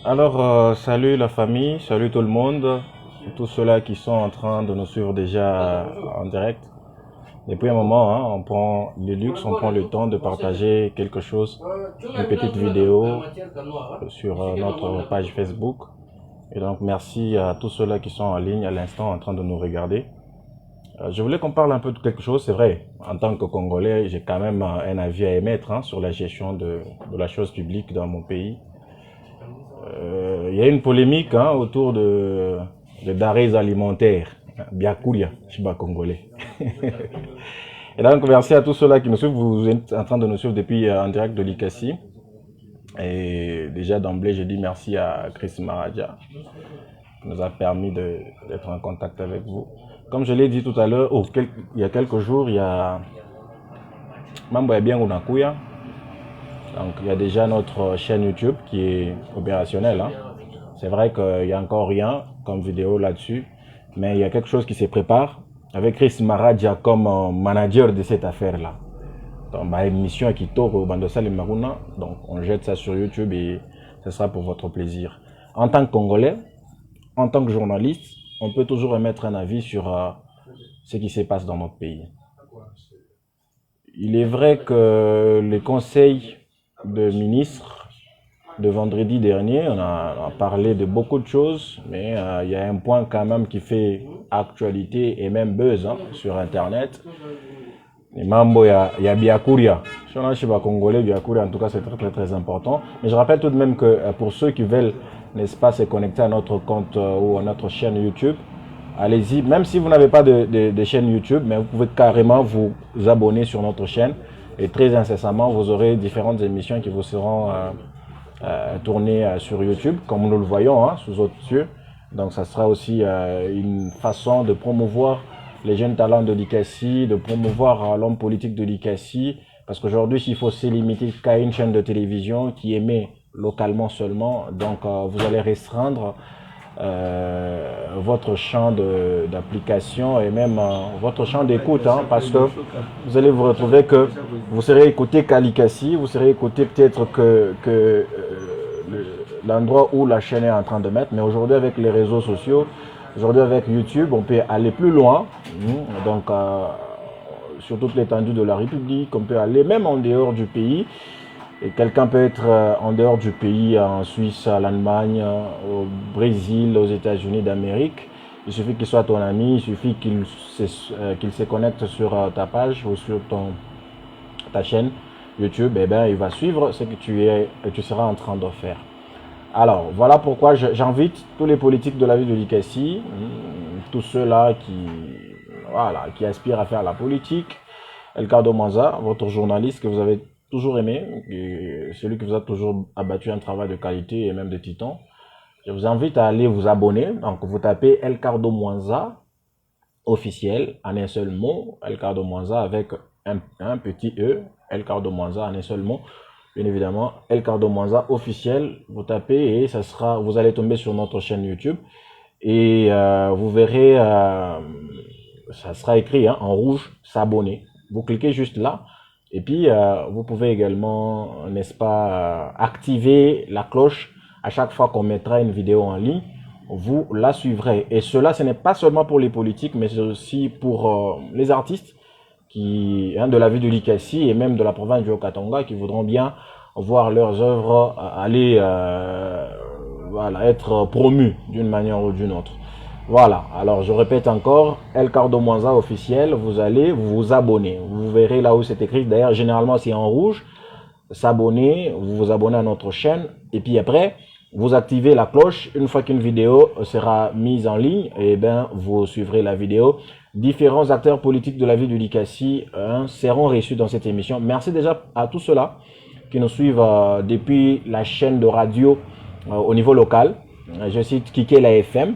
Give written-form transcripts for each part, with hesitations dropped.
Alors, salut la famille, salut tout le monde, tous ceux-là qui sont en train de nous suivre déjà en direct. Depuis un moment, hein, on prend le luxe, on prend le temps de partager quelque chose, une petite vidéo sur notre page Facebook. Et donc, merci à tous ceux-là qui sont en ligne à l'instant en train de nous regarder. Je voulais qu'on parle un peu de quelque chose, c'est vrai. En tant que Congolais, j'ai quand même un avis à émettre hein, sur la gestion de la chose publique dans mon pays. Il y a une polémique hein, autour de denrées alimentaires. Biakuria, je suis pas congolais. Et donc, merci à tous ceux-là qui nous suivent. Vous êtes en train de nous suivre depuis en direct de l'ICACI. Et déjà d'emblée, je dis merci à Chris Maradja qui nous a permis d'être en contact avec vous. Comme je l'ai dit tout à l'heure, il y a quelques jours, il y a Mambo Bien Unakuya. Donc il y a déjà notre chaîne YouTube qui est opérationnelle. Hein. C'est vrai qu'il n'y a encore rien comme vidéo là-dessus, mais il y a quelque chose qui se prépare avec Chris Maradja comme manager de cette affaire-là. Donc ma émission qui tourne au Bandosal et Maruna, donc on jette ça sur YouTube et ce sera pour votre plaisir. En tant que Congolais, en tant que journaliste, on peut toujours émettre un avis sur ce qui se passe dans notre pays. Il est vrai que les conseils de ministres de vendredi dernier, on a parlé de beaucoup de choses, mais il y a un point quand même qui fait actualité et même buzz hein, sur Internet. Les mambo, il y a Biakuria. Je ne suis pas congolais, Biakuria en tout cas c'est très important. Mais je rappelle tout de même que pour ceux qui veulent, n'est-ce pas, se connecter à notre compte ou à notre chaîne YouTube, allez-y, même si vous n'avez pas de chaîne YouTube, mais vous pouvez carrément vous abonner sur notre chaîne. Et très incessamment, vous aurez différentes émissions qui vous seront tournées sur YouTube, comme nous le voyons, hein, sous autres yeux. Donc ça sera aussi une façon de promouvoir les jeunes talents de l'ICACI, de promouvoir l'homme politique de l'ICACI. Parce qu'aujourd'hui, il faut se limiter qu'à une chaîne de télévision qui émet localement seulement. Donc vous allez restreindre votre champ d'application et même votre champ d'écoute hein, parce que vous allez vous retrouver que vous serez écouté qu'à l'ICACI, vous serez écouté peut-être que l'endroit où la chaîne est en train de mettre, mais aujourd'hui avec les réseaux sociaux, aujourd'hui avec YouTube, on peut aller plus loin, donc sur toute l'étendue de la République, on peut aller même en dehors du pays. Et quelqu'un peut être en dehors du pays, en Suisse, en Allemagne, au Brésil, aux États-Unis d'Amérique. Il suffit qu'il soit ton ami, il suffit qu'il se connecte sur ta page ou sur ta chaîne YouTube. Et bien, il va suivre ce que tu seras en train de faire. Alors, voilà pourquoi j'invite tous les politiques de la ville de l'ICACI, tous ceux-là qui aspirent à faire la politique. Elkardo Mwanza, votre journaliste que vous avez toujours aimé, celui qui vous a toujours abattu un travail de qualité et même de titan. Je vous invite à aller vous abonner. Donc vous tapez Elkardo Mwanza officiel en un seul mot, Elkardo Mwanza avec un petit E, Elkardo Mwanza en un seul mot. Bien évidemment, Elkardo Mwanza officiel, vous tapez et vous allez tomber sur notre chaîne YouTube et vous verrez, ça sera écrit hein, en rouge, s'abonner. Vous cliquez juste là. Et puis, vous pouvez également, n'est-ce pas, activer la cloche à chaque fois qu'on mettra une vidéo en ligne. Vous la suivrez. Et cela, ce n'est pas seulement pour les politiques, mais c'est aussi pour les artistes de la ville de l'ICACI et même de la province du Haut-Katanga qui voudront bien voir leurs œuvres aller être promues d'une manière ou d'une autre. Voilà, alors je répète encore, Elkardo Mwanza officiel, vous allez vous abonner. Vous verrez là où c'est écrit, d'ailleurs généralement c'est en rouge, s'abonner, vous vous abonnez à notre chaîne, et puis après, vous activez la cloche, une fois qu'une vidéo sera mise en ligne, et bien vous suivrez la vidéo. Différents acteurs politiques de la ville de l'ICACI seront reçus dans cette émission. Merci déjà à tous ceux-là qui nous suivent depuis la chaîne de radio au niveau local. Je cite Kike la FM.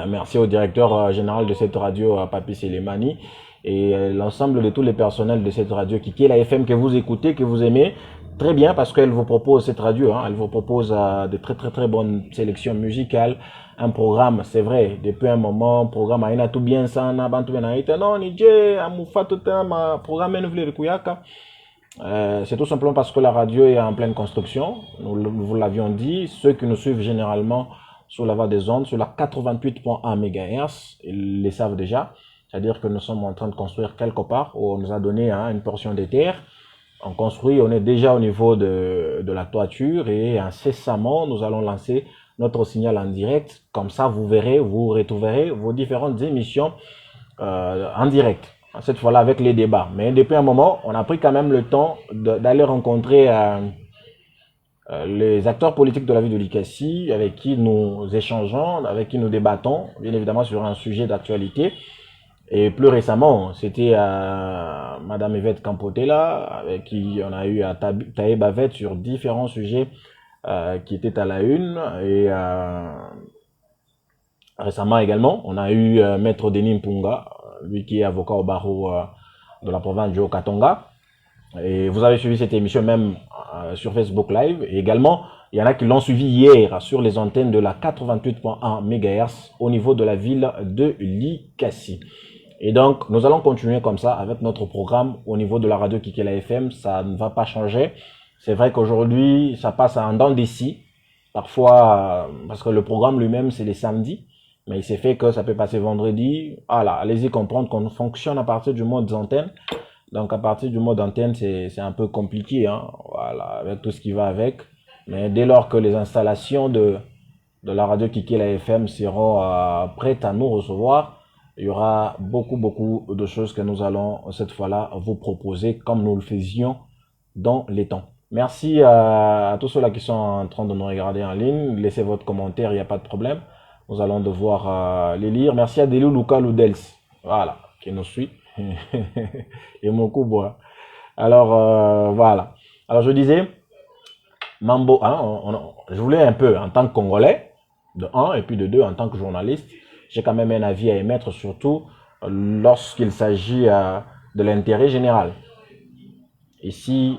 Merci au directeur général de cette radio, Papi Selemani, et l'ensemble de tous les personnels de cette radio qui est la FM que vous écoutez, que vous aimez. Très bien, parce qu'elle vous propose cette radio, hein, elle vous propose de très bonnes sélections musicales, un programme, c'est vrai, depuis un moment, programme a tout bien ça, non, nije, amufa tout un programme nouveau kuyaka. C'est tout simplement parce que la radio est en pleine construction. Nous vous l'avions dit. Ceux qui nous suivent généralement sur la voie des ondes, sur la 88.1 MHz, ils les savent déjà. C'est-à-dire que nous sommes en train de construire quelque part où on nous a donné une portion des terres. On construit, on est déjà au niveau de la toiture et incessamment, nous allons lancer notre signal en direct. Comme ça, vous verrez, vous retrouverez vos différentes émissions en direct. Cette fois-là avec les débats. Mais depuis un moment, on a pris quand même le temps d'aller rencontrer les acteurs politiques de la ville de Likassi, avec qui nous échangeons, avec qui nous débattons, bien évidemment sur un sujet d'actualité. Et plus récemment, c'était Madame Yvette Campotela, avec qui on a eu à Taïb Avet sur différents sujets qui étaient à la une. Et récemment également, on a eu Maître Denis Mpunga, lui qui est avocat au barreau de la province du Haut-Katanga. Et vous avez suivi cette émission même sur Facebook Live. Et également, il y en a qui l'ont suivi hier sur les antennes de la 88.1 MHz au niveau de la ville de Likassi. Et donc, nous allons continuer comme ça avec notre programme au niveau de la radio Kikela FM. Ça ne va pas changer. C'est vrai qu'aujourd'hui, ça passe en dents d'ici. Parfois, parce que le programme lui-même, c'est les samedis. Mais il s'est fait que ça peut passer vendredi. Voilà, allez-y comprendre qu'on fonctionne à partir du mode d'antenne. Donc, à partir du mode d'antenne, c'est un peu compliqué. Hein. Voilà, avec tout ce qui va avec. Mais dès lors que les installations de la radio Kikela FM seront prêtes à nous recevoir, il y aura beaucoup de choses que nous allons cette fois-là vous proposer comme nous le faisions dans les temps. Merci à tous ceux-là qui sont en train de nous regarder en ligne. Laissez votre commentaire, il n'y a pas de problème. Nous allons devoir les lire. Merci à Delou Luka Ludels, voilà, qui nous suit. Et mon coup bois. Alors, voilà. Alors, je disais, Mambo, hein, je voulais un peu, en tant que Congolais, de 1, et puis de 2, en tant que journaliste, j'ai quand même un avis à émettre, surtout lorsqu'il s'agit de l'intérêt général. Ici,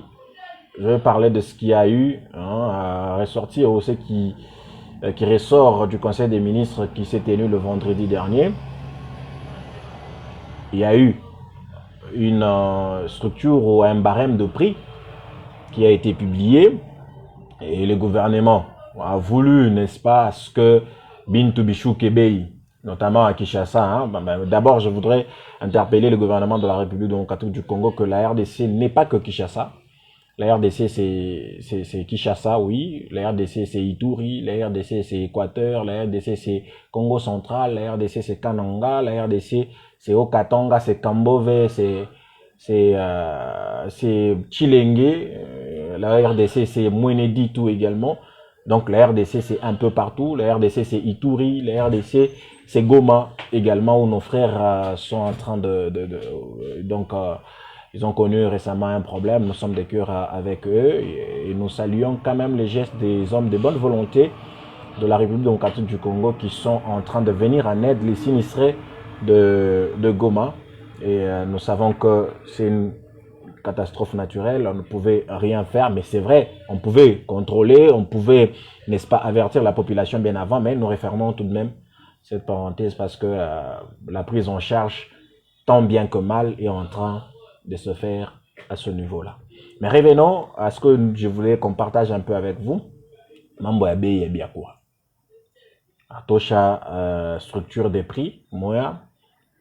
je vais parler de ce qu'il y a eu à ressortir, ou ce qui ressort du Conseil des ministres qui s'est tenu le vendredi dernier. Il y a eu une structure ou un barème de prix qui a été publié et le gouvernement a voulu, n'est-ce pas, ce que Bintou Bichou Kebei, notamment à Kinshasa. Hein. D'abord, je voudrais interpeller le gouvernement de la République démocratique du Congo que la RDC n'est pas que Kinshasa. La RDC, c'est Kinshasa, oui. La RDC, c'est Ituri. La RDC, c'est Équateur. La RDC, c'est Congo central. La RDC, c'est Kananga. La RDC, c'est Haut-Katanga, c'est Kambove, c'est Chilenge. La RDC, c'est Mwenedi tout également. Donc la RDC, c'est un peu partout. La RDC, c'est Ituri. La RDC, c'est Goma également, où nos frères sont en train donc, ils ont connu récemment un problème. Nous sommes de cœur avec eux et nous saluons quand même les gestes des hommes de bonne volonté de la République démocratique du Congo qui sont en train de venir en aide les sinistrés de Goma. Et nous savons que c'est une catastrophe naturelle, on ne pouvait rien faire, mais c'est vrai, on pouvait contrôler, on pouvait, n'est-ce pas, avertir la population bien avant, mais nous refermons tout de même cette parenthèse parce que la prise en charge, tant bien que mal, est en train de se faire à ce niveau-là. Mais revenons à ce que je voulais qu'on partage un peu avec vous. Mambo ya bei ya biakwa. Atosha structure des prix, moi,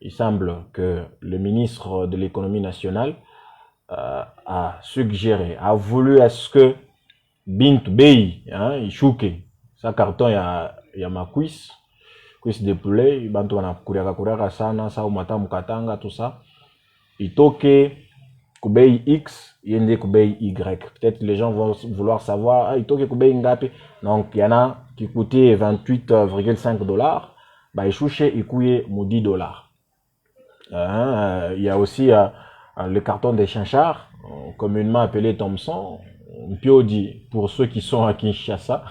il semble que le ministre de l'économie nationale a suggéré, a voulu à ce que Bintou Bei, il chouke, sa carton il y a ma cuisse de poulet, il bantu wana kuriaka sana, sa umata mukatanga, tout ça. Il toque Kubei X, il y a Kubei Y. Peut-être les gens vont vouloir savoir, il toque Kubei Ngapi. Donc il y en a qui coûtaient 28,5 $, bah il chouche, il coûtait 10 $. Il y a aussi le carton des chinchards, communément appelé Thomson, Piodi pour ceux qui sont à Kinshasa.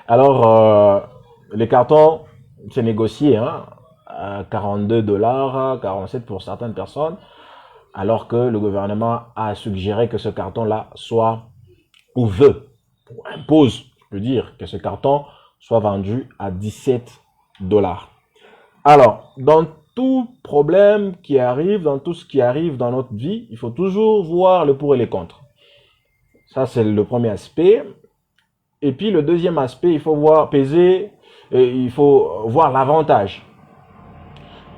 Alors, les cartons, c'est négocié à 42 $, 47 pour certaines personnes, alors que le gouvernement a suggéré que ce carton-là soit, ou veut, ou impose, je peux dire, que ce carton soit vendu à 17 $. Alors, dans tout problème qui arrive, dans tout ce qui arrive dans notre vie, il faut toujours voir le pour et les contre. Ça, c'est le premier aspect. Et puis, le deuxième aspect, il faut voir peser, il faut voir l'avantage.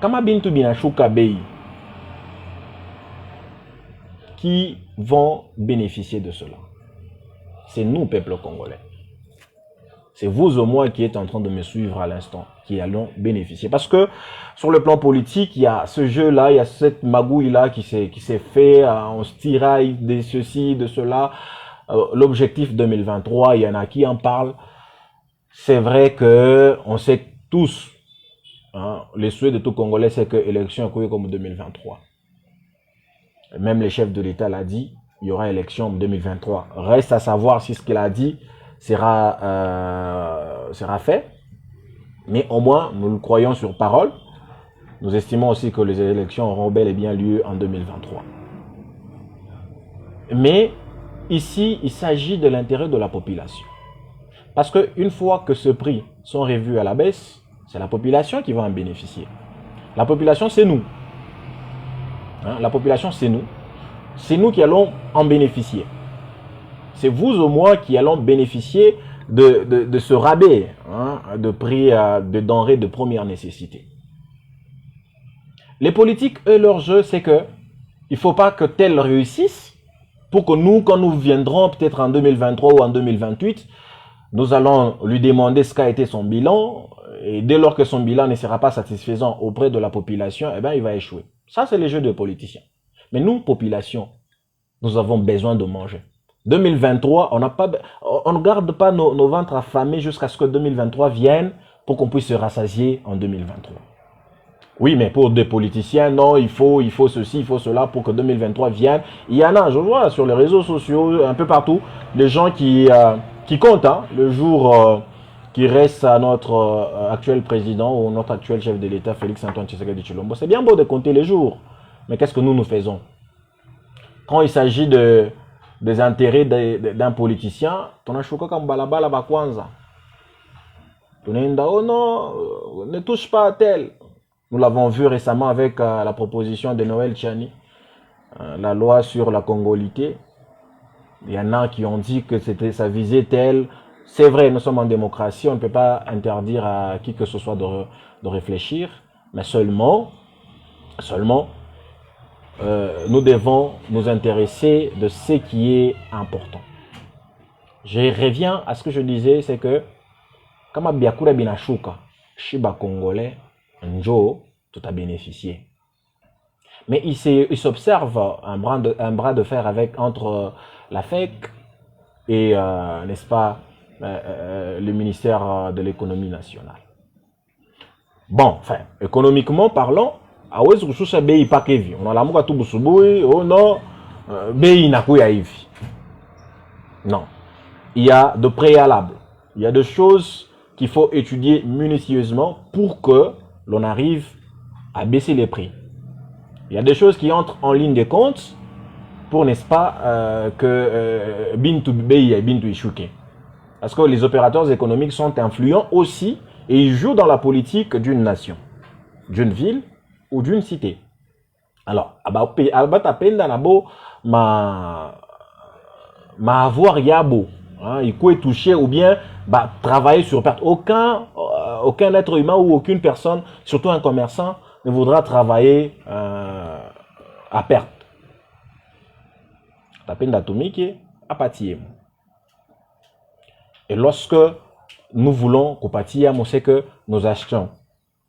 Kama bintu binashuka bei, qui vont bénéficier de cela? C'est nous, peuple congolais. C'est vous au moins qui êtes en train de me suivre à l'instant, qui allons bénéficier. Parce que sur le plan politique, il y a ce jeu-là, il y a cette magouille-là qui s'est fait, on se tiraille de ceci, de cela. L'objectif 2023, il y en a qui en parlent. C'est vrai que on sait tous, hein, les souhaits de tout Congolais, c'est que l'élection est comme 2023. Même les chefs de l'État l'ont dit, il y aura élection en 2023. Reste à savoir si ce qu'il a dit sera fait. Mais au moins, nous le croyons sur parole. Nous estimons aussi que les élections auront bel et bien lieu en 2023. Mais ici, il s'agit de l'intérêt de la population. Parce qu'une fois que ce prix sont revus à la baisse, c'est la population qui va en bénéficier. La population, c'est nous. Hein, la population, c'est nous. C'est nous qui allons en bénéficier. C'est vous au moins qui allons bénéficier de ce rabais, hein, de prix de denrées de première nécessité. Les politiques, eux, leur jeu, c'est que il ne faut pas que tel réussisse pour que nous, quand nous viendrons peut-être en 2023 ou en 2028, nous allons lui demander ce qu'a été son bilan, et dès lors que son bilan ne sera pas satisfaisant auprès de la population, eh bien, il va échouer. Ça, c'est les jeux de politiciens. Mais nous, population, nous avons besoin de manger. 2023, on ne garde pas nos ventres affamés jusqu'à ce que 2023 vienne pour qu'on puisse se rassasier en 2023. Oui, mais pour des politiciens, non, il faut ceci, il faut cela pour que 2023 vienne. Il y en a, je vois sur les réseaux sociaux, un peu partout, des gens qui comptent, hein, le jour qui reste à notre actuel président ou notre actuel chef de l'État, Félix Antoine Tshisekedi Tshilombo. C'est bien beau de compter les jours, mais qu'est-ce que nous faisons? Quand il s'agit des intérêts d'un politicien, ne touche pas à tel. Nous l'avons vu récemment avec la proposition de Noël Tchani, la loi sur la congolité. Il y en a qui ont dit que ça visait tel. C'est vrai, nous sommes en démocratie, on ne peut pas interdire à qui que ce soit de réfléchir, mais seulement nous devons nous intéresser de ce qui est important. Je reviens à ce que je disais, c'est que kama biakura binashuka, shiba congolais, njo, tout a bénéficié. Mais il s'observe un bras de fer entre la FEC et, n'est-ce pas, le ministère de l'économie nationale. Bon, enfin, économiquement parlant, on a la muka tout busubui, oh non, bei nakuya hivi. Non. Il y a de préalables. Il y a des choses qu'il faut étudier minutieusement pour que l'on arrive à baisser les prix. Il y a des choses qui entrent en ligne de compte pour, n'est-ce pas, que Bintu Bei et Bintu Ishuke. Parce que les opérateurs économiques sont influents aussi et ils jouent dans la politique d'une nation, d'une ville ou d'une cité. Alors, ma avoir yabo, il faut toucher ou bien travailler sur perte. Aucun être humain ou aucune personne, surtout un commerçant, ne voudra travailler à perte. Et lorsque nous voulons qu'on sait que nous achetons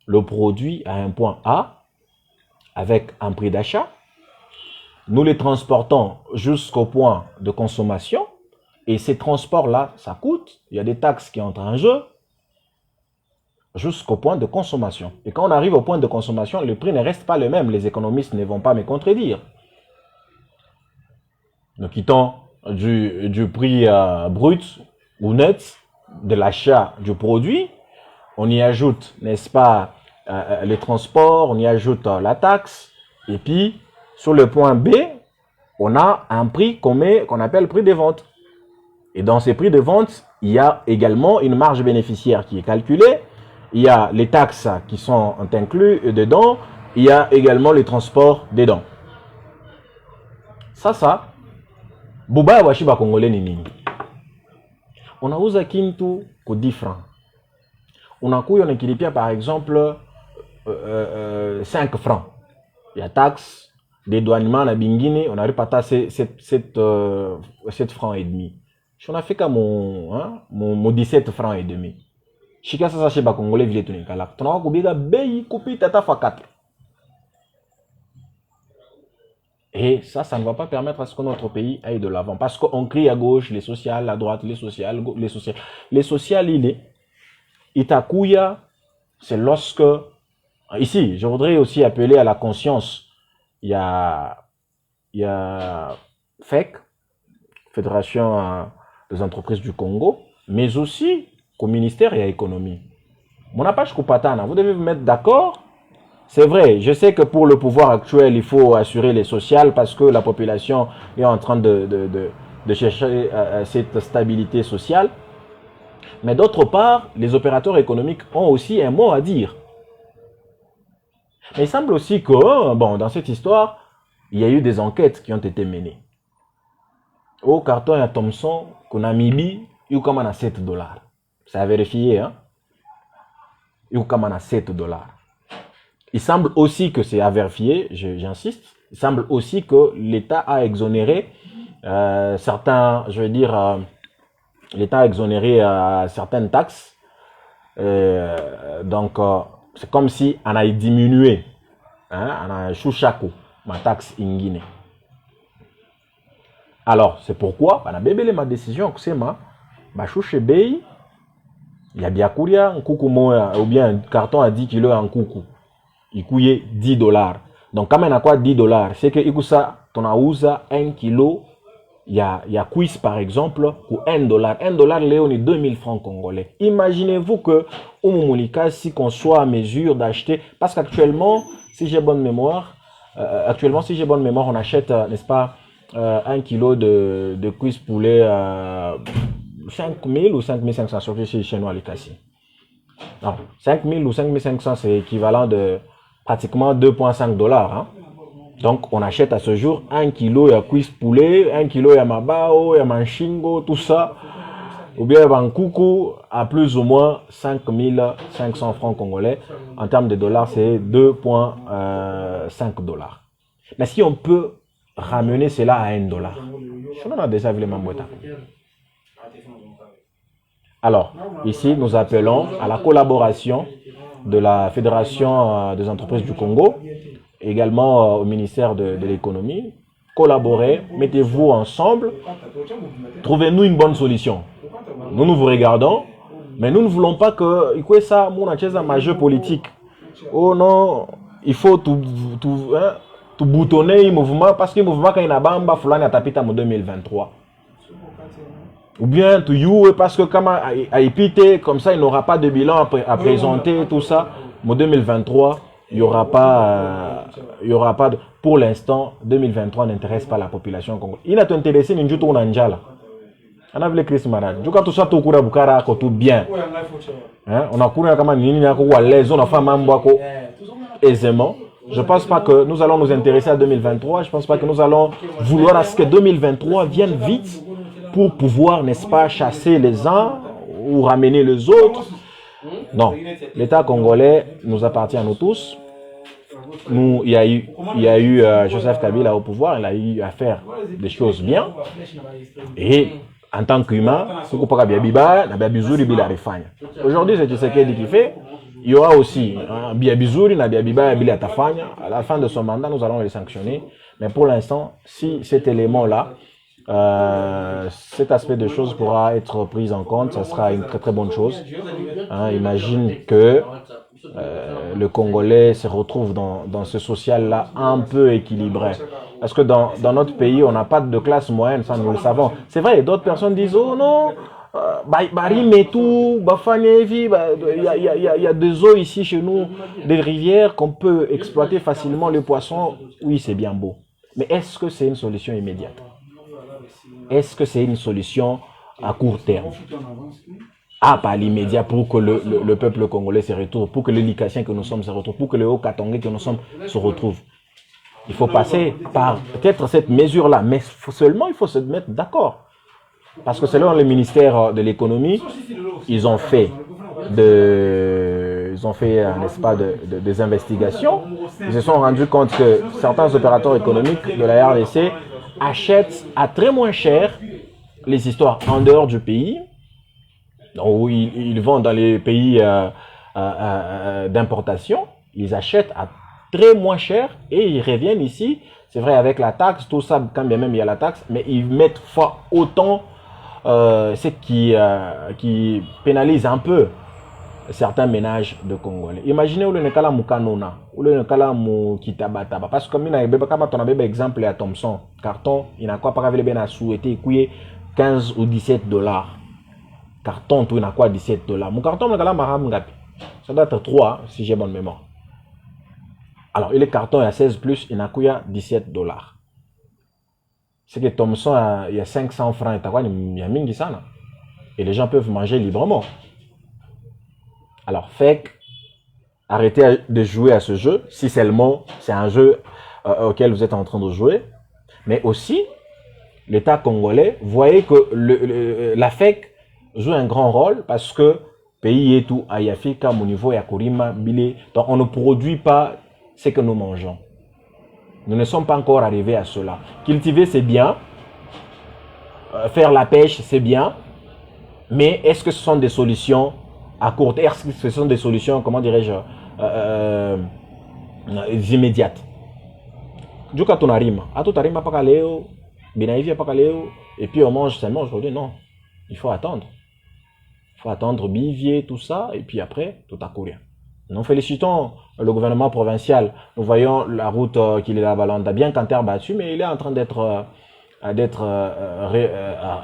le produit à un point A avec un prix d'achat, nous les transportons jusqu'au point de consommation et ces transports-là, ça coûte, il y a des taxes qui entrent en jeu jusqu'au point de consommation. Et quand on arrive au point de consommation, le prix ne reste pas le même, les économistes ne vont pas me contredire. Nous quittons du prix brut ou net de l'achat du produit, on y ajoute, n'est-ce pas, les transports, on y ajoute la taxe, et puis sur le point B, on a un prix qu'on appelle prix de vente. Et dans ces prix de vente, il y a également une marge bénéficiaire qui est calculée, il y a les taxes qui sont incluses dedans, il y a également le transport des dents. Ça, Boba Washiba Congolais Nini. On a usa kintu ko 10 francs. On a couillé, on a par exemple 5 francs. Il y a taxe, dédouanement, na bingine, on arrive à passer 7 francs et demi. On a fait comme mon 17 francs et demi. Chika ça chez ba Congolais vile tunikala. Tuna kubiga bei kupi tata fa 4. Et ça ne va pas permettre à ce que notre pays aille de l'avant. Parce qu'on crie à gauche, les sociales, à droite, les sociales, les sociales. Les sociales, il est. Itakuya, c'est lorsque... Ici, je voudrais aussi appeler à la conscience. Il y a FEC, Fédération des entreprises du Congo, mais aussi au ministère et à l'économie. Mon apache Kupatana, vous devez vous mettre d'accord. C'est vrai, je sais que pour le pouvoir actuel, il faut assurer les sociales parce que la population est en train de chercher cette stabilité sociale. Mais d'autre part, les opérateurs économiques ont aussi un mot à dire. Mais il semble aussi que, bon, dans cette histoire, il y a eu des enquêtes qui ont été menées. Au carton à Thomson, qu'on a mis, il y a comme à 7 dollars. Ça a vérifié, hein? Il y a comme à 7 dollars. Il semble aussi que c'est à vérifier, j'insiste, il semble aussi que l'État a exonéré certains, je veux dire, l'État a exonéré certaines taxes. Donc, c'est comme si on a diminué, hein, on a chouchakou, ma taxe ingine. Alors, c'est pourquoi, on a bébélé ma décision, que c'est ma chouche bay, il y a bien couria, un coucou ou bien un carton à 10 kilos en coucou. Il coûte 10 dollars. Donc, quand on a quoi 10 dollars, c'est que ça, on a usé 1 kilo, il y a quiz par exemple, pour 1 dollar. 1 dollar, on est 2000 francs congolais. Imaginez-vous que, au Moumonika, si qu'on soit à mesure d'acheter, parce qu'actuellement, si j'ai bonne mémoire, on achète, n'est-ce pas, 1 kilo de cuisse poulet 5000 ou 5500 sur chez nous à l'Écassi. Non, 5000 ou 5500, c'est équivalent de pratiquement 2,5 dollars. Hein. Donc, on achète à ce jour 1 kilo de cuisse poulet, 1 kilo de mabao, de manchingo, tout ça. Ou bien un coucou à plus ou moins 5500 francs congolais. En termes de dollars, c'est 2,5 dollars. Mais si on peut ramener cela à 1 dollar, on a déjà vu les membres. Alors, ici, nous appelons à la collaboration de la Fédération des entreprises du Congo, également au ministère de l'économie. Collaborez, mettez-vous ensemble, trouvez-nous une bonne solution. Nous vous regardons, mais nous ne voulons pas que ça un jeu politique. Oh non, il faut tout boutonner le mouvement parce que le mouvement quand il a bamba fulani atapita en 2023. Ou bien tu joues parce que comme à épiter, comme ça il n'aura pas de bilan à présenter, tout ça. En 2023, il n'y aura pas, pour l'instant, 2023 n'intéresse pas la population congolaise. Il n'a pas intéressé ni tout en Njala. On a vu le Christ malade. Du coup, tout ça, tout court à Bukara, tout bien. On a couru à Kamani, on a les on a fait Mamboako aisément. Je ne pense pas que nous allons nous intéresser à 2023. Je ne pense pas que nous allons vouloir à ce que 2023 vienne vite pour pouvoir, n'est-ce pas, chasser les uns ou ramener les autres. Non, l'État congolais nous appartient à nous tous. Il y a eu Joseph Kabila au pouvoir, il a eu à faire des choses bien. Et en tant qu'humain, aujourd'hui, c'est ce qu'il fait. Il y aura aussi Biabizuri, Nabiabiba, Bila Tafanya. À la fin de son mandat, nous allons les sanctionner. Mais pour l'instant, si cet élément-là, cet aspect de choses pourra être pris en compte, ça sera une très très bonne chose. Imagine que le Congolais se retrouve dans ce social-là un peu équilibré. Parce que dans notre pays, on n'a pas de classe moyenne, ça nous le savons. C'est vrai, d'autres personnes disent, oh non, il y a des eaux ici chez nous, des rivières qu'on peut exploiter facilement les poissons. Oui, c'est bien beau. Mais est-ce que c'est une solution immédiate? Est-ce que c'est une solution à court terme? à pas l'immédiat pour que le peuple congolais se retrouve, pour que les Likassiens que nous sommes se retrouvent, pour que les Hauts-Katongais que nous sommes se retrouvent. Il faut passer par peut-être cette mesure-là, mais seulement il faut se mettre d'accord. Parce que selon le ministère de l'économie, ils ont fait, n'est-ce pas, des investigations. Ils se sont rendus compte que certains opérateurs économiques de la RDC achètent à très moins cher les histoires en dehors du pays, où ils vont dans les pays d'importation, ils achètent à très moins cher et ils reviennent ici. C'est vrai, avec la taxe, tout ça, quand bien même il y a la taxe, mais ils mettent fois autant, ce qui pénalise un peu certains ménages de Congolais. Imaginez où le Nekala Mukanona, où le Nekala Mukitabataba. Parce que comme on a un exemple à Thomson, carton, il n'a quoi pas bien souhaité 15 ou 17 dollars. Carton, tout, il n'a quoi 17 dollars. Mon carton, ça doit être 3, si j'ai bonne mémoire. Alors, il est carton à 16 plus, il n'a quoi 17 dollars. C'est que Thomson, il y a 500 francs, il y a mingi sana. Et les gens peuvent manger librement. Alors, arrêtez de jouer à ce jeu, si seulement c'est un jeu auquel vous êtes en train de jouer. Mais aussi, l'État congolais, voyez que la FEC joue un grand rôle parce que pays et tout, à Yafika, au niveau Yakurima, Bilé, donc on ne produit pas ce que nous mangeons. Nous ne sommes pas encore arrivés à cela. Cultiver, c'est bien. Faire la pêche, c'est bien. Mais est-ce que ce sont des solutions à court terme? Est-ce que ce sont des solutions, comment dirais-je, immédiates? Juka tunarima. Atutarima pas léo, binaivia pas léo, et puis on mange seulement aujourd'hui. Non. Il faut attendre. Il faut attendre bivier, tout ça, et puis après, tout à courir. Nous félicitons le gouvernement provincial. Nous voyons la route qu'il est à Balanda, bien qu'en terre battue, mais il est en train d'être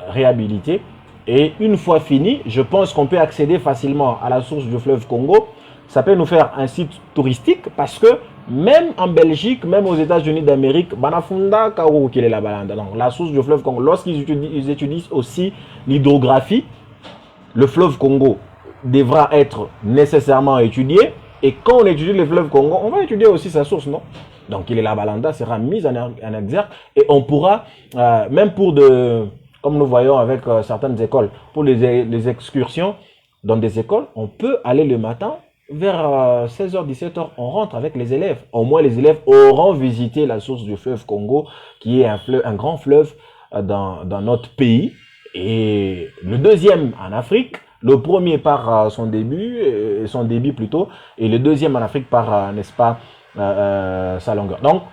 réhabilité. Et une fois fini, je pense qu'on peut accéder facilement à la source du fleuve Congo. Ça peut nous faire un site touristique parce que même en Belgique, même aux États-Unis d'Amérique, Banafunda Kaou qui est la Balanda. Donc la source du fleuve Congo, lorsqu'ils étudient aussi l'hydrographie, le fleuve Congo devra être nécessairement étudié. Et quand on étudie le fleuve Congo, on va étudier aussi sa source, non? Donc il est la Balanda sera mise en exergue et on pourra, même pour comme nous voyons avec certaines écoles, pour les excursions dans des écoles, on peut aller le matin vers 16h, 17h, on rentre avec les élèves. Au moins les élèves auront visité la source du fleuve Congo, qui est un grand fleuve dans notre pays. Et le deuxième en Afrique, le premier par son débit plutôt, et le deuxième en Afrique par, n'est-ce pas, sa longueur. Donc,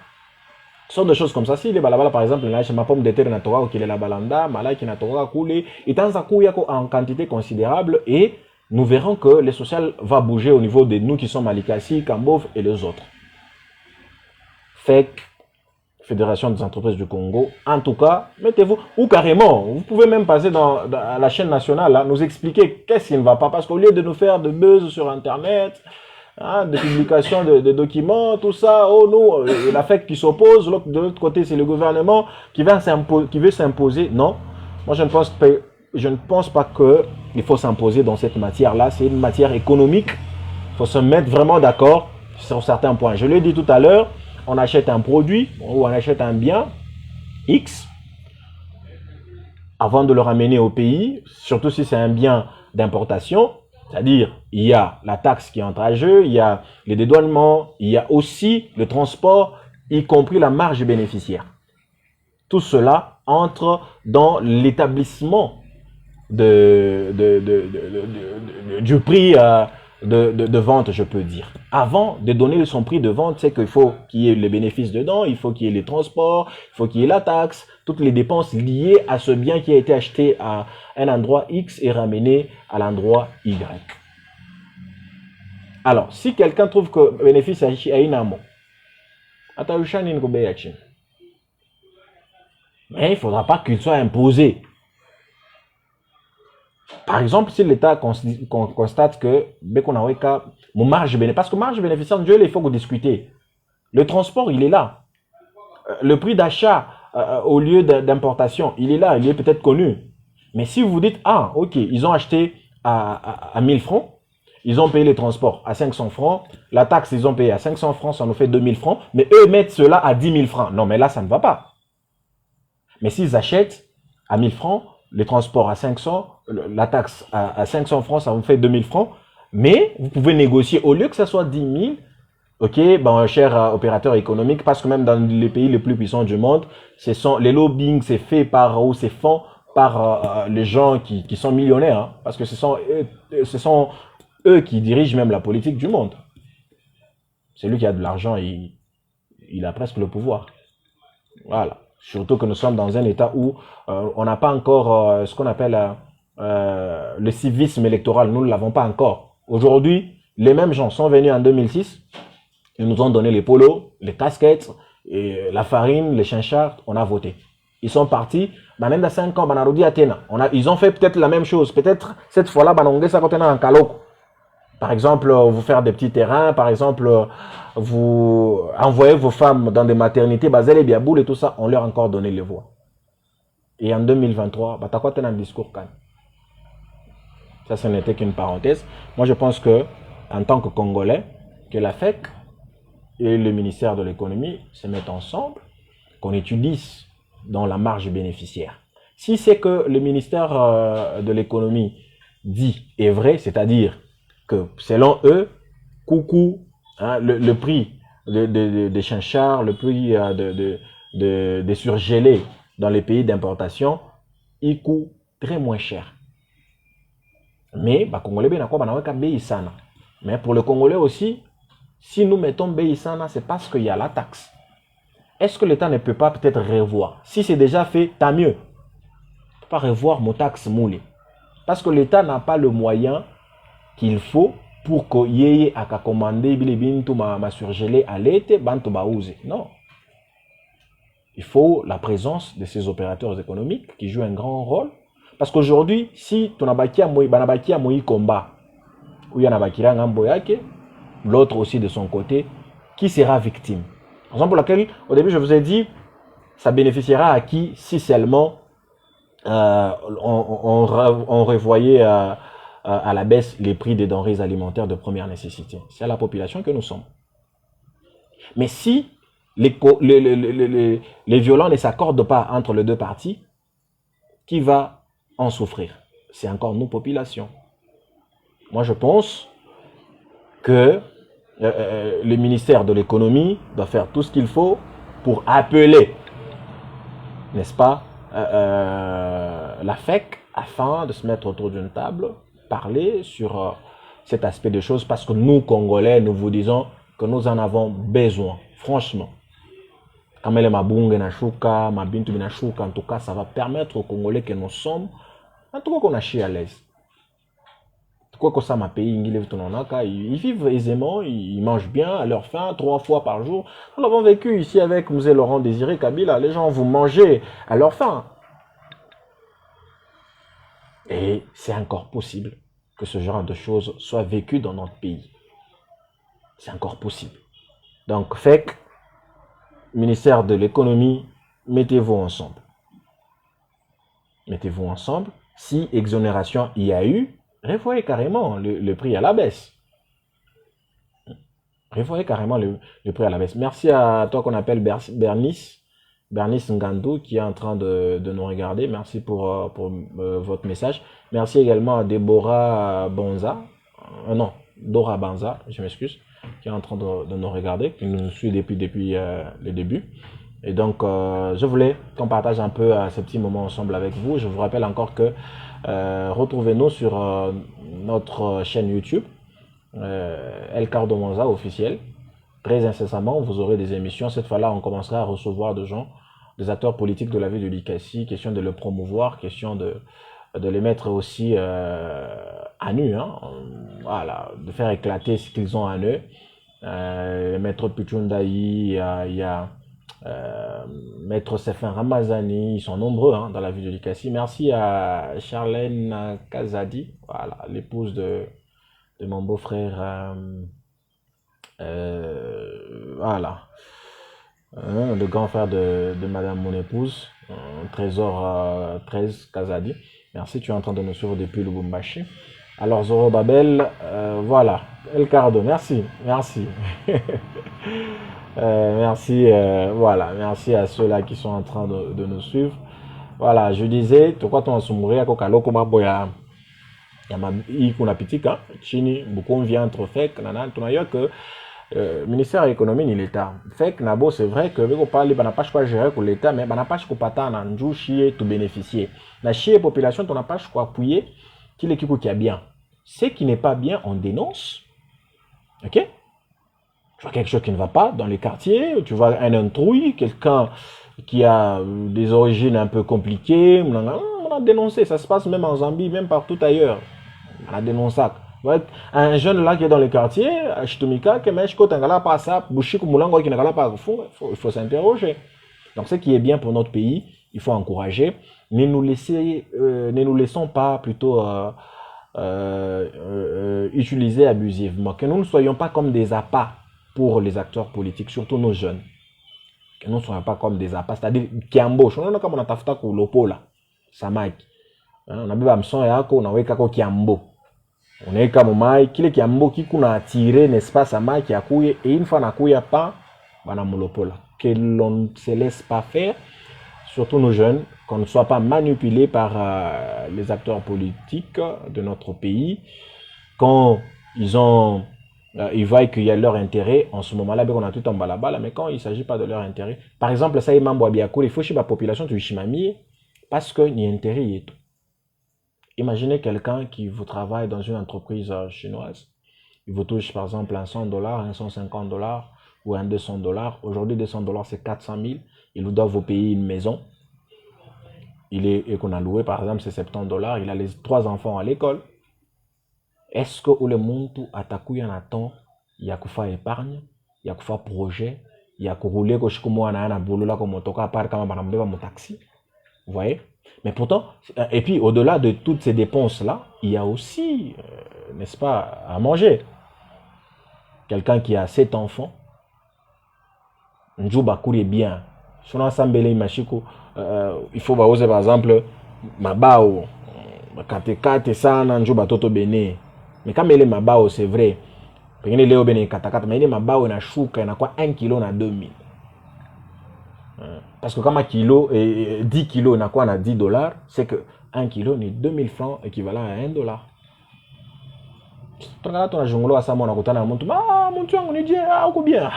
ce sont des choses comme ça. Si les balabala, par exemple, là, chez ma pomme de terre, ou qu'il est la balanda, malaki natora coulé, et tant ça en quantité considérable, et nous verrons que le social va bouger au niveau de nous qui sommes Malikassi, Kambov et les autres. FEC, Fédération des entreprises du Congo, en tout cas, mettez-vous, ou carrément, vous pouvez même passer dans la chaîne nationale, là, nous expliquer qu'est-ce qui ne va pas, parce qu'au lieu de nous faire de buzz sur Internet, hein, des publications de documents, tout ça, oh non, la FEC qui s'oppose, de l'autre côté c'est le gouvernement qui veut s'imposer, non, moi je ne pense pas qu'il faut s'imposer dans cette matière-là, c'est une matière économique, il faut se mettre vraiment d'accord sur certains points. Je l'ai dit tout à l'heure, on achète un produit ou on achète un bien X avant de le ramener au pays, surtout si c'est un bien d'importation, c'est-à-dire il y a la taxe qui entre à jeu, il y a les dédouanements, il y a aussi le transport, y compris la marge bénéficiaire. Tout cela entre dans l'établissement du prix de vente, je peux dire. Avant de donner son prix de vente, c'est qu'il faut qu'il y ait les bénéfices dedans, il faut qu'il y ait les transports, il faut qu'il y ait la taxe, toutes les dépenses liées à ce bien qui a été acheté à un endroit X et ramené à l'endroit Y. Alors, si quelqu'un trouve que le bénéfice a une amont, mais il ne faudra pas qu'il soit imposé. Par exemple, si l'État constate que mon marge bénéficiaire, parce que marge bénéficiaire, il faut que vous discutez. Le transport, il est là. Le prix d'achat au lieu d'importation, il est là, il est peut-être connu. Mais si vous dites, ah, ok, ils ont acheté à 1000 francs. Ils ont payé les transports à 500 francs. La taxe, ils ont payé à 500 francs, ça nous fait 2000 francs. Mais eux mettent cela à 10 000 francs. Non, mais là, ça ne va pas. Mais s'ils achètent à 1000 francs, les transports à 500, la taxe à 500 francs, ça vous fait 2000 francs. Mais vous pouvez négocier, au lieu que ça soit 10 000, ok, ben, cher opérateur économique, parce que même dans les pays les plus puissants du monde, les lobbying, c'est fait par, ou c'est fait par les gens qui sont millionnaires, hein, parce que ce sont eux qui dirigent même la politique du monde. Celui qui a de l'argent, il a presque le pouvoir. Voilà. Surtout que nous sommes dans un état où on n'a pas encore ce qu'on appelle le civisme électoral. Nous ne l'avons pas encore. Aujourd'hui, les mêmes gens sont venus en 2006. Ils nous ont donné les polos, les casquettes, et la farine, les chinchards. On a voté. Ils sont partis. Même dans 5 ans, ils ont fait peut-être la même chose. Peut-être cette fois-là, en Kaloko. Par exemple, vous faire des petits terrains, par exemple, vous envoyez vos femmes dans des maternités, Basel et Biaboul et tout ça, on leur a encore donné les voix. Et en 2023, t'as quoi un discours quand ça, ce n'était qu'une parenthèse. Moi, je pense que, en tant que Congolais, que la FEC et le ministère de l'économie se mettent ensemble, qu'on étudie dans la marge bénéficiaire. Si c'est que le ministère de l'économie dit est vrai, c'est-à-dire que selon eux, coucou, hein, le prix des chinchards, le prix des surgelés dans les pays d'importation, il coûte très moins cher. Mais, mais pour le Congolais aussi, si nous mettons Beisana, c'est parce qu'il y a la taxe. Est-ce que l'État ne peut pas peut-être revoir? Si c'est déjà fait, tant mieux. Ne peut pas revoir mon taxe moulée. Parce que l'État n'a pas le moyen qu'il faut pour que yeye aka commander ma surgelé à l'été bantu baouze. Non. Il faut la présence de ces opérateurs économiques qui jouent un grand rôle. Parce qu'aujourd'hui, si tu n'as pas moi combat, ou y en a l'autre aussi de son côté, qui sera victime? Raison pour laquelle, au début, je vous ai dit, ça bénéficiera à qui si seulement on revoyait à la baisse les prix des denrées alimentaires de première nécessité. C'est à la population que nous sommes. Mais si les violents ne s'accordent pas entre les deux parties, qui va en souffrir? C'est encore nous, population. Moi, je pense que le ministère de l'économie doit faire tout ce qu'il faut pour appeler, n'est-ce pas, la FEC afin de se mettre autour d'une table, parler sur cet aspect de choses, parce que nous, Congolais, nous vous disons que nous en avons besoin, franchement. En tout cas, ça va permettre aux Congolais que nous sommes, en tout cas qu'on a chié à l'aise. Quoi que ça m'a payé, ils vivent aisément, ils mangent bien à leur faim 3 fois par jour. Nous l'avons vécu ici avec M. Laurent Désiré Kabila. Les gens vous mangez à leur faim. Et c'est encore possible que ce genre de choses soit vécu dans notre pays. C'est encore possible. Donc, FEC, ministère de l'économie, mettez-vous ensemble. Mettez-vous ensemble. Si exonération il y a eu, revoyez carrément le prix à la baisse. Revoyez carrément le prix à la baisse. Merci à toi qu'on appelle Bernice Ngandou qui est en train de nous regarder. Merci pour votre message. Merci également à Déborah Banza. Non, Dora Banza, je m'excuse, qui est en train de nous regarder, qui nous suit depuis le début. Et donc, je voulais qu'on partage un peu ce petit moment ensemble avec vous. Je vous rappelle encore que retrouvez-nous sur notre chaîne YouTube, El Cardo Monza officiel. Très incessamment, vous aurez des émissions. Cette fois-là, on commencera à recevoir des acteurs politiques de la ville de l'ICACI. Question de le promouvoir, question de les mettre aussi à nu. Hein. Voilà, de faire éclater ce qu'ils ont à eux. Maître Pichundaï, il y a Maître Sefin Ramazani, ils sont nombreux hein, dans la ville de l'ICACI. Merci à Charlène Kazadi, voilà, l'épouse de mon beau-frère, voilà, le grand frère de madame mon épouse, Trésor 13 Kazadi. Merci, tu es en train de nous suivre depuis Lubumbashi. Alors Zorobabel, voilà, El Cardo, merci, merci. Merci, voilà, merci à ceux-là qui sont en train de nous suivre. Voilà, je disais, pourquoi tu as mourir à Kokalo Komaboya? Il y a une pitika, chini, beaucoup vient entre fait, nana, tu n'as que ministère de l'économie ni l'État. Fait que nabo, c'est vrai que vous parlez, n'a pas quoi gérer pour l'État, mais n'a pas quoi pata, n'a pas chier tout bénéficier. La chier population, tu n'as pas quoi appuyer, qui l'équipe qui a bien. Ce qui n'est pas bien, on dénonce. Ok? Tu vois quelque chose qui ne va pas dans les quartiers, tu vois un introuille, quelqu'un qui a des origines un peu compliquées, on a dénoncé, ça se passe même en Zambie, même partout ailleurs. On a dénoncé ça. Un jeune là qui est dans les quartiers, à Chitumika, qui est pas ça, Bouchikou Moulango qui n'a pas, il faut s'interroger. Donc ce qui est bien pour notre pays, il faut encourager. Ne nous laissons pas plutôt utiliser abusivement. Que nous ne soyons pas comme des appâts pour les acteurs politiques, surtout nos jeunes. Que nous ne soyons pas comme des appâts, c'est-à-dire qui embauchent. On a comme on a tafuta ku lopo là, samaki. On a bébé mson yako, on a weka ko kiambo. On a comme mai, kile kiambo qui kuna attiré n'est-ce pas samaki akuye et une fois nakuya pas, bana molopo là. Que l'on ne se laisse pas faire, surtout nos jeunes, qu'on ne soit pas manipulé par les acteurs politiques de notre pays. Quand ils voient qu'il y a leur intérêt, en ce moment-là, on a tout en balabala, mais quand il ne s'agit pas de leur intérêt, par exemple, ça y est, mambo abiakour, il faut chez la population, tu chimami, parce que ni intérêt y est tout. Imaginez quelqu'un qui vous travaille dans une entreprise chinoise, il vous touche par exemple un $100, un $150 ou un $200. Aujourd'hui, $200 c'est 400 000. Il vous doit vous payer une maison. Et qu'on a loué par exemple c'est $70. Il a les 3 enfants à l'école. Est-ce que le monde attaque en temps, il y a faire épargne, il y a faire projet, il y a rouler comme moi na boulot là comme motoka à part comme mon taxi. Vous voyez? Mais pourtant, et puis au-delà de toutes ces dépenses-là, il y a aussi, n'est-ce pas, à manger. Quelqu'un qui a 7 enfants, Njuba est bien. Si on ensemble les machiko, il faut oser par exemple, mabao, katekate sana Njuba toto bene. Mais quand il est mabao, c'est vrai. Pengine leo bene katakata, mais il est mabao na shuka, il y a quoi 1 kilo na 2000. Parce que comme un kilo, 10 kilos, na quoi, na $10, c'est que 1 kilo n'est 2000 francs équivalent à $1. Tu regardes ton jonglo à ça, mon akotana, mon tu, mon tu, on est dit, ou bien,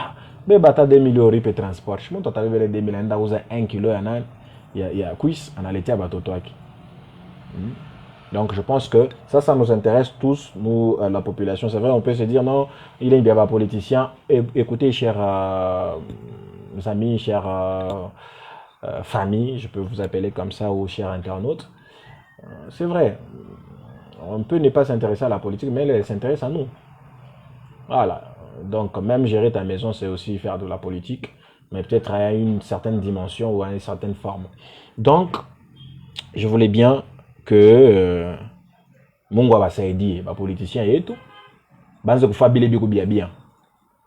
mais bata 2 000 € pour transport. Je monte à t'arriver les 2 000 €, 1 kilo, il y a quiz, on a l'été à bateau toi. Donc je pense que ça nous intéresse tous, nous, la population. C'est vrai, on peut se dire, non, il est bien pas politicien. Écoutez, chers amis, chers famille, je peux vous appeler comme ça, ou chers internautes. C'est vrai, on peut ne pas s'intéresser à la politique, mais elle s'intéresse à nous. Voilà, donc même gérer ta maison, c'est aussi faire de la politique, mais peut-être à une certaine dimension ou à une certaine forme. Donc, je voulais bien que Mungo Abasaidi, les politiciens et tout, banze kufa bilebi kubia bien,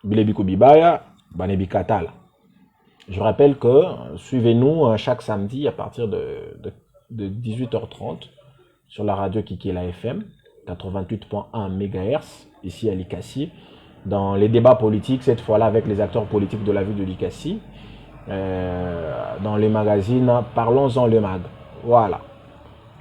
bilebi kubibaya, banebi katala. Je rappelle que suivez-nous chaque samedi à partir de 18h30 sur la radio Kikela FM 88.1 MHz ici à Likassi, dans les débats politiques, cette fois-là avec les acteurs politiques de la ville de Likassi, dans les magazines Parlons-en le Mag. Voilà.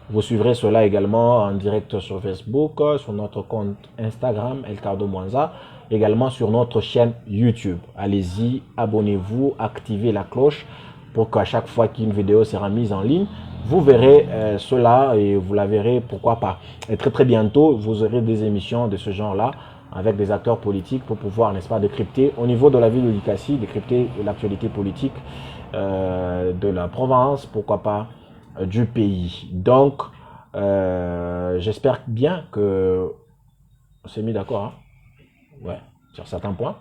Vous suivrez cela également en direct sur Facebook, sur notre compte Instagram, El Cardo Mwanza, également sur notre chaîne YouTube. Allez-y, abonnez-vous, activez la cloche pour qu'à chaque fois qu'une vidéo sera mise en ligne, vous verrez cela et vous la verrez, pourquoi pas. Et très très bientôt, vous aurez des émissions de ce genre-là avec des acteurs politiques pour pouvoir, n'est-ce pas, décrypter au niveau de la ville de Likassi, décrypter l'actualité politique de la province, pourquoi pas, du pays. Donc, j'espère bien que on s'est mis d'accord, hein? Ouais, sur certains points.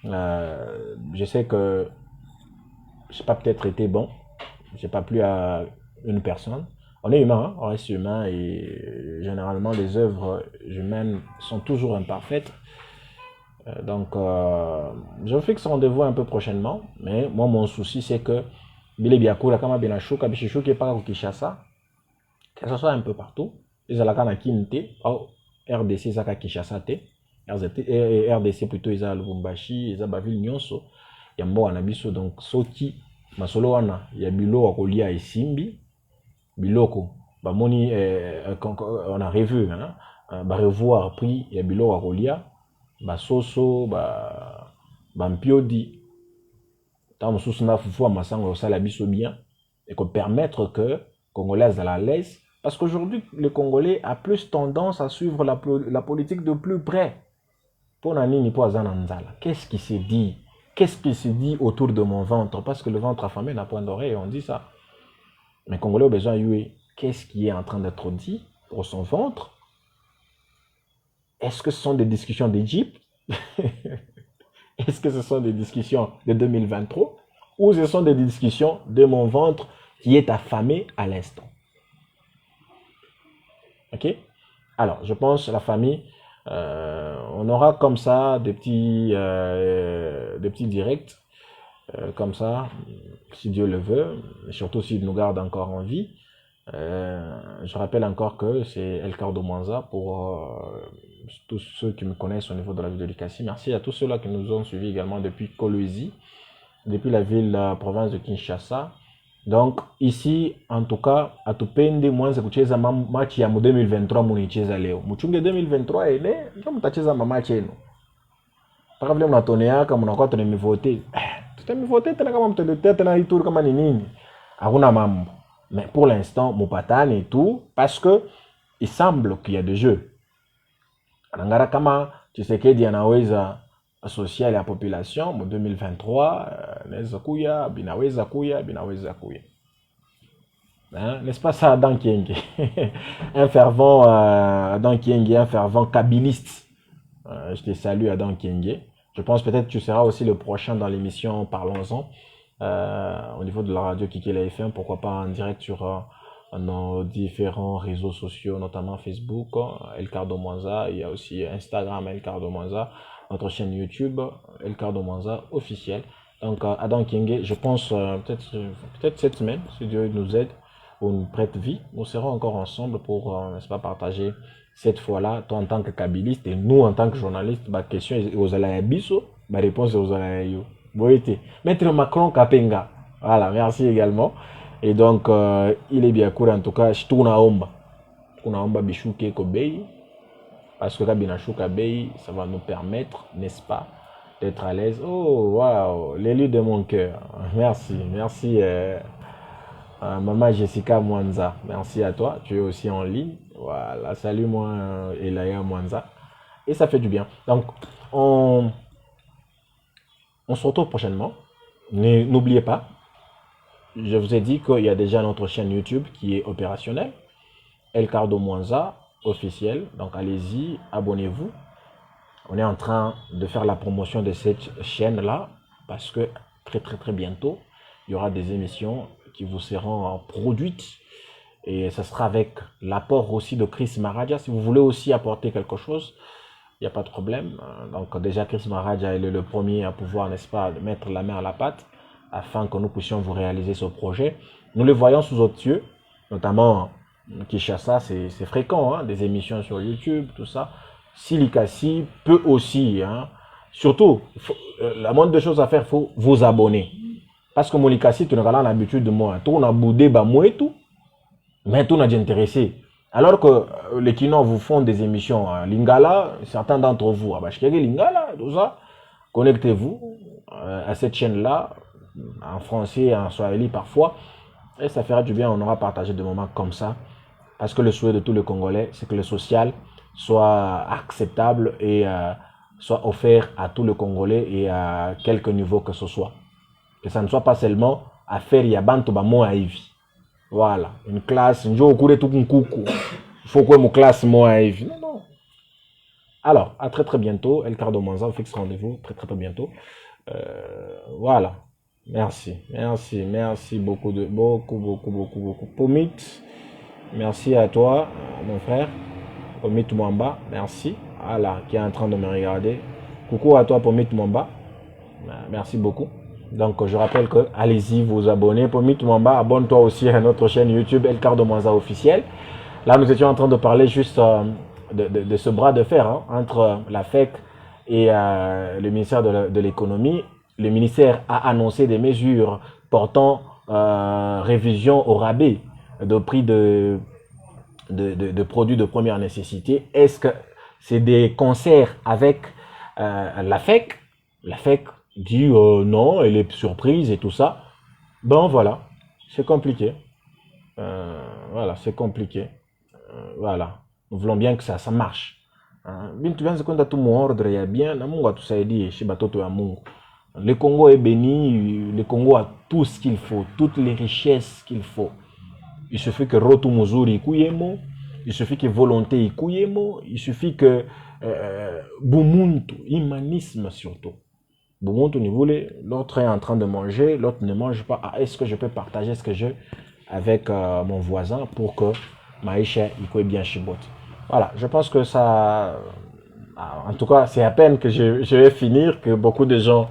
Je sais que je n'ai pas peut-être été bon, j'ai pas plu à une personne. On est humain, hein? On reste humain et généralement les œuvres humaines sont toujours imparfaites. Donc, je fixe rendez-vous un peu prochainement, mais moi mon souci c'est que Bile Biakura, kama Benachouka, Bichichou qui est pas au Kinshasa, que ce soit un peu partout, les alakana Kinte, RDC ezaka Kinshasa te, RDC plutôt eza Lubumbashi, eza baville nyonso ya mboka na biso. Donc soki masolo wana ya biloko kolia esimbi biloko bamoni on a revu ba revoir prix ya biloko kolia basoso bampiodi tant mosusu na fufu masango osala biso bien et que permettre que Congolais à l'aise. Parce qu'aujourd'hui, le Congolais a plus tendance à suivre la politique de plus près. Pour Nani Zananzala, qu'est-ce qui se dit? Qu'est-ce qui se dit autour de mon ventre? Parce que le ventre affamé n'a point d'oreille, on dit ça. Mais Congolais ont besoin de qu'est-ce qui est en train d'être dit pour son ventre? Est-ce que ce sont des discussions d'Égypte? Est-ce que ce sont des discussions de 2023? Ou ce sont des discussions de mon ventre qui est affamé à l'instant? Ok? Alors, je pense la famille, on aura comme ça des petits directs, comme ça, si Dieu le veut, surtout s'il nous garde encore en vie. Je rappelle encore que c'est El Cardo Mwanza pour tous ceux qui me connaissent au niveau de la ville de Likasi. Merci à tous ceux-là qui nous ont suivis également depuis Kolwezi, depuis la ville, province de Kinshasa. Donc ici, en tout cas, à Tupende, moi, c'est que je match ya 2023 municheza leo. Muchunge 2023 ele, ndio mtacheza match yenu. Paka vile mnatonea kama mnakuwa tunamivote. Tutamivote tena kama mtaletea tena hii tour kama ni nini. Hakuna mambo. Mais pour l'instant, mupatane et tout parce que il semble qu'il y a des jeux. Anangara kama Tshisekedi anaweza associé à la population, en 2023, binaweza kuya. N'est-ce pas ça, Adam Kienge? Un fervent Adam Kienge, un fervent kabyliste. Je te salue, Adam Kienge. Je pense peut-être que tu seras aussi le prochain dans l'émission Parlons-en, au niveau de la radio Kikela FM, pourquoi pas en direct sur nos différents réseaux sociaux, notamment Facebook, El Cardo Mwanza, il y a aussi Instagram, El Cardo Mwanza, notre chaîne YouTube, El Cardo Mwanza officiel. Donc Adam Kienge, je pense peut-être cette semaine, si Dieu nous aide ou nous prête vie, nous serons encore ensemble pour, n'est-ce pas, partager cette fois-là, toi en tant que kabyliste et nous en tant que journaliste, ma question est aux Alayabiso, ma réponse est aux Alayayo. Boété. Maître Macron Kapenga. Voilà, merci également. Et donc, il est bien cool en tout cas. Je tourne à Omba. On a Omba Bichouke Kobei. Parce que Kabinachouka Bei, ça va nous permettre, n'est-ce pas, d'être à l'aise. Oh, waouh, l'élu de mon cœur. Merci, merci, maman Jessica Mwanza. Merci à toi, tu es aussi en ligne. Voilà, salut moi, Elaya Mwanza. Et ça fait du bien. Donc, on se retrouve prochainement. N'oubliez pas, je vous ai dit qu'il y a déjà notre chaîne YouTube qui est opérationnelle. El Cardo Mwanza officiel. Donc allez-y, abonnez-vous. On est en train de faire la promotion de cette chaîne-là parce que très bientôt, il y aura des émissions qui vous seront produites et ça sera avec l'apport aussi de Chris Maradia. Si vous voulez aussi apporter quelque chose, il n'y a pas de problème. Donc déjà Chris Maradia il est le premier à pouvoir, n'est-ce pas, mettre la main à la pâte afin que nous puissions vous réaliser ce projet. Nous le voyons sous autres yeux, notamment Kinshasa, c'est fréquent, hein, des émissions sur YouTube, tout ça. Si Likasi peut aussi, hein, surtout, la moindre des choses à faire, il faut vous abonner. Parce que mon Likasi, tu n'as pas l'habitude de moi. Tout on a boudé, bah moi et tout. Mais tout on a déjà intéressé. Alors que les Kinois vous font des émissions à Lingala, certains d'entre vous, à Bashkiri Lingala, tout ça, connectez-vous à cette chaîne-là, en français, en swahili parfois, et ça fera du bien, on aura partagé des moments comme ça. Parce que le souhait de tous les Congolais, c'est que le social soit acceptable et soit offert à tous les Congolais et à quelque niveau que ce soit. Que ça ne soit pas seulement affaire Yabanto Bamo Aivi. Voilà, une classe, un jour au cours de tout un coucou. Il faut que mon classe moi Aivi. Non, non. Alors, à très bientôt. El Cardo Mwanza, on fixe rendez-vous très bientôt. Voilà. Merci beaucoup. Pomit. Merci à toi, mon frère, Pomit Mwamba, merci. Voilà, qui est en train de me regarder. Coucou à toi, Pomit Mwamba. Merci beaucoup. Donc, je rappelle que, allez-y, vous abonnez. Pomit Mwamba, abonne-toi aussi à notre chaîne YouTube, El Cardo Mwanza officiel. Là, nous étions en train de parler juste de ce bras de fer hein, entre la FEC et le ministère de l'économie. Le ministère a annoncé des mesures portant révision au rabais de prix de produits de première nécessité. Est-ce que c'est des concerts avec la FEC? La FEC dit non, elle est surprise et tout ça. Bon, voilà, c'est compliqué. Voilà, c'est compliqué. Voilà, nous voulons bien que ça marche. Bintu vyanze kwenda tu muordre ya bien na Mungu atusaidie shi batoto ya Mungu. Le Congo est béni, le Congo a tout ce qu'il faut, toutes les richesses qu'il faut. Il suffit que Rotu Muzuri ikuyemo, il suffit que volonté ikuyemo, il suffit que Bumuntu, humanisme surtout. Bumuntu ni voulait, l'autre est en train de manger, l'autre ne mange pas. Ah, est-ce que je peux partager ce que j'ai avec mon voisin pour que Maïcha ikoye bien chibote. Voilà, je pense que ça... En tout cas, c'est à peine que je vais finir, que beaucoup de gens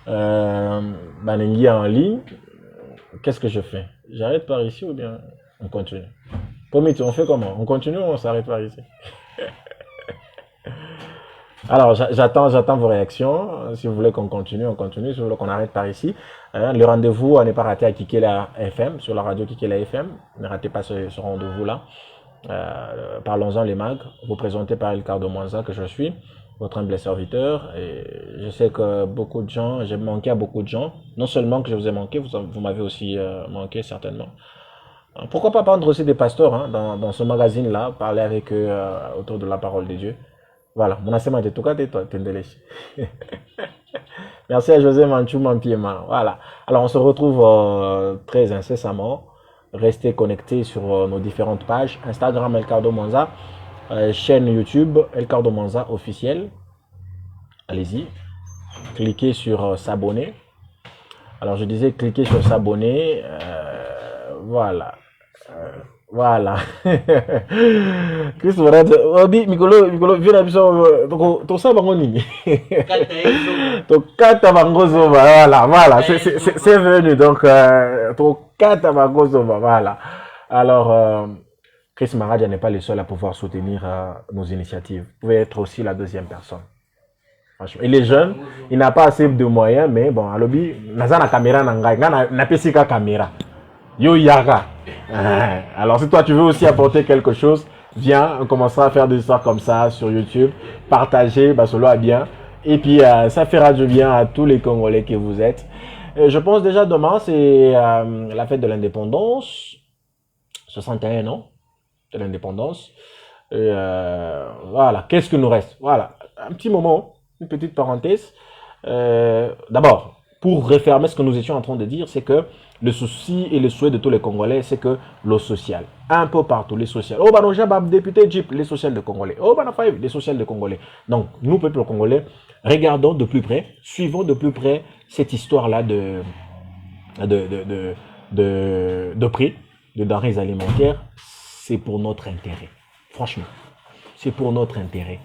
Banengi en ligne. Qu'est-ce que je fais? J'arrête par ici ou bien on continue? Promis, on fait comment? On continue ou on s'arrête par ici? Alors, j'attends vos réactions. Si vous voulez qu'on continue, on continue. Si vous voulez qu'on arrête par ici. Le rendez-vous, à ne pas rater à Kikela FM, sur la radio Kikela FM. Ne ratez pas ce rendez-vous-là. Parlons-en les mags, vous présenté par Ricardo Mwanza que je suis, votre humble serviteur. Et je sais que beaucoup de gens, j'ai manqué à beaucoup de gens. Non seulement que je vous ai manqué, vous m'avez aussi manqué certainement. Pourquoi pas prendre aussi des pasteurs hein, dans ce magazine-là, parler avec eux autour de la parole de Dieu. Voilà, mon assemblée de tout cas, merci à José Manchou Mampiema. Voilà, alors on se retrouve très incessamment. Restez connectés sur nos différentes pages. Instagram Ricardo Mwanza, chaîne YouTube Ricardo Mwanza officiel. Allez-y, cliquez sur s'abonner. Alors je disais cliquez sur s'abonner. Voilà. Voilà. Chris Morad, Obi Mikolo vira biso to sa bango nini. To kata bango zo voilà, c'est venu donc to kata bango zo voilà. Alors Chris Maradia n'est pas le seul à pouvoir soutenir nos initiatives. Vous pouvez être aussi la deuxième personne. Franchement, il est jeune, il n'a pas assez de moyens mais bon, à lobby, naza na caméra na ngai, na pesika caméra. Yo Yara. Alors si toi tu veux aussi apporter quelque chose, viens, on commencera à faire des histoires comme ça sur YouTube, partager, cela est bien. Et puis ça fera du bien à tous les Congolais que vous êtes. Je pense déjà demain c'est la fête de l'indépendance, 61 ans de l'indépendance. Voilà, qu'est-ce qu'il nous reste? Voilà, un petit moment, une petite parenthèse. D'abord, pour refermer ce que nous étions en train de dire, c'est que le souci et le souhait de tous les Congolais, c'est que le social, un peu partout, les sociales. Oh, bah, non, député Jeep, les sociales de Congolais. Oh, bah, les sociales de Congolais. Donc, nous, peuple congolais, regardons de plus près, suivons de plus près cette histoire-là de prix, de denrées alimentaires. C'est pour notre intérêt. Franchement, c'est pour notre intérêt.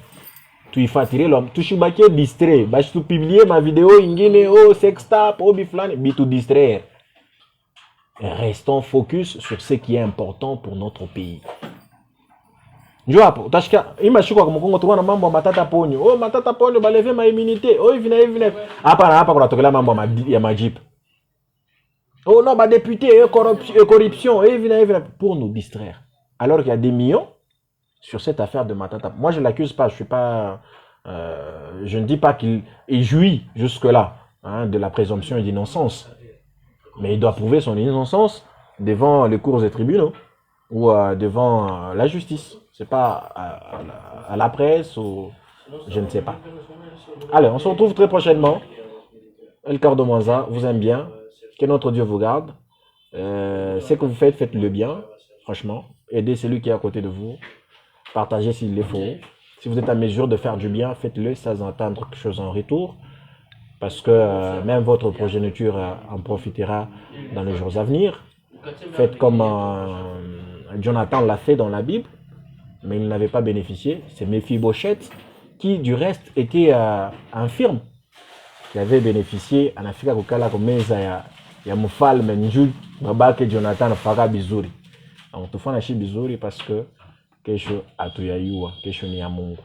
Tu faut attirer l'homme. Tu suis distrait. Bah, je te publier ma vidéo, ingine, oh, sextap, oh, biflan, tout distraire. Restons focus sur ce qui est important pour notre pays. Je vois, imagine quoi comme Congo tuwana mambo matata ponyo. Oh matata ponyo ba lever ma immunité. Oh vina. Hapa kuna tokela mambo ya majip. Oh non ba député corruption vina pour nous distraire. Alors qu'il y a des millions sur cette affaire de matata. Moi je l'accuse pas, je suis pas je ne dis pas qu'il jouit jusque là hein, de la présomption d'innocence. Mais il doit prouver son innocence devant les cours et tribunaux ou devant la justice. C'est pas à la presse ou je ne sais pas. Allez, on se retrouve très prochainement. Ricardo Mwanza vous aime bien. Que notre Dieu vous garde. Ce que vous faites, faites-le bien. Franchement, aidez celui qui est à côté de vous. Partagez s'il le faut. Si vous êtes à mesure de faire du bien, faites-le sans attendre quelque chose en retour. Parce que même votre progéniture en profitera dans les jours à venir. Faites comme Jonathan l'a fait dans la Bible, mais il n'avait pas bénéficié. C'est Mephibosheth qui, du reste, était infirme, qui avait bénéficié en Afrique comme ya mufalme Njul Babake Jonathan Faga Bizuri. Donc tout fait bizuri parce que kesho hatuyaiua, kesho ni ya Mungu.